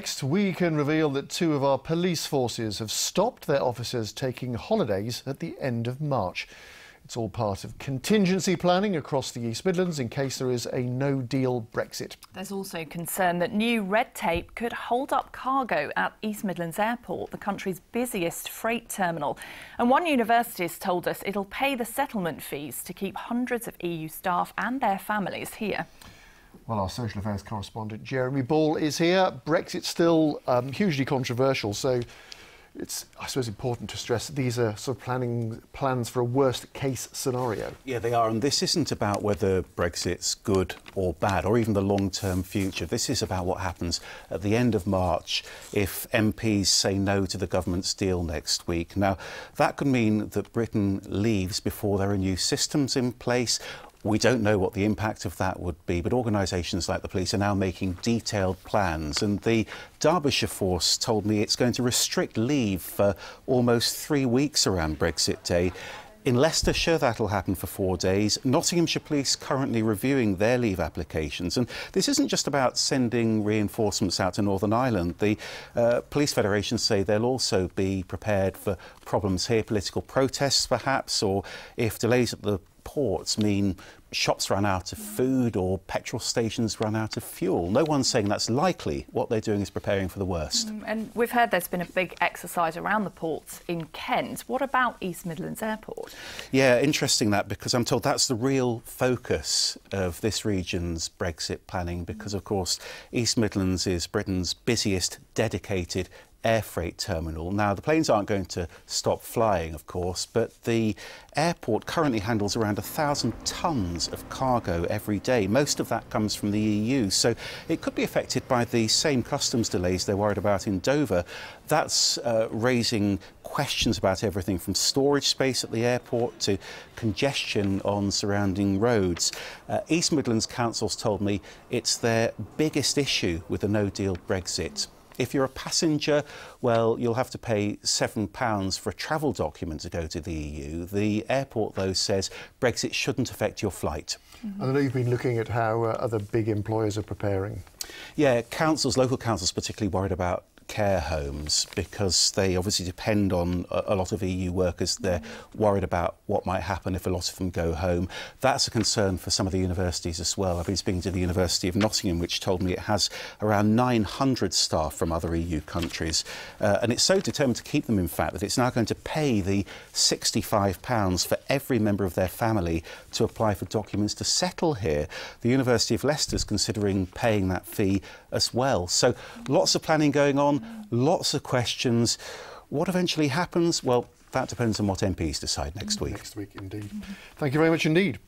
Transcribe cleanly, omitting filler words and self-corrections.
Next, we can reveal that two of our police forces have stopped their officers taking holidays at the end of March. It's all part of contingency planning across the East Midlands in case there is a no-deal Brexit. There's also concern that new red tape could hold up cargo at East Midlands Airport, the country's busiest freight terminal. And one university has told us it'll pay the settlement fees to keep hundreds of EU staff and their families here. Well, our social affairs correspondent Jeremy Ball is here. Brexit's still hugely controversial, so it's, I suppose, important to stress that these are sort of plans for a worst-case scenario. Yeah, they are, and this isn't about whether Brexit's good or bad, or even the long-term future. This is about what happens at the end of March if MPs say no to the government's deal next week. Now, that could mean that Britain leaves before there are new systems in place. We don't know what the impact of that would be, but organisations like the police are now making detailed plans. And the Derbyshire force told me it's going to restrict leave for almost 3 weeks around Brexit Day. In Leicestershire, that'll happen for 4 days. Nottinghamshire Police currently reviewing their leave applications. And this isn't just about sending reinforcements out to Northern Ireland. The police federations say they'll also be prepared for problems here, political protests perhaps, or if delays at the ports mean shops run out of food or petrol stations run out of fuel. No one's saying that's likely. What they're doing is preparing for the worst. And we've heard there's been a big exercise around the ports in Kent. What about East Midlands Airport? Yeah, interesting that, because I'm told that's the real focus of this region's Brexit planning, because of course East Midlands is Britain's busiest dedicated air freight terminal. Now, the planes aren't going to stop flying, of course, but the airport currently handles around 1,000 tonnes of cargo every day. Most of that comes from the EU, so it could be affected by the same customs delays they're worried about in Dover. That's raising questions about everything from storage space at the airport to congestion on surrounding roads. East Midlands Council's told me it's their biggest issue with a no-deal Brexit. If you're a passenger, well, you'll have to pay £7 for a travel document to go to the EU. The airport, though, says Brexit shouldn't affect your flight. I know you've been looking at how other big employers are preparing. Yeah, councils, local councils particularly worried about care homes because they obviously depend on a lot of EU workers. They're worried about what might happen if a lot of them go home. That's a concern for some of the universities as well. I've been speaking to the University of Nottingham, which told me it has around 900 staff from other EU countries. And it's so determined to keep them, in fact, that it's now going to pay the £65 for every member of their family to apply for documents to settle here. The University of Leicester's considering paying that fee as well. So lots of planning going on. Lots of questions. What eventually happens? Well, that depends on what MPs decide next week. Next week, indeed. Thank you very much indeed.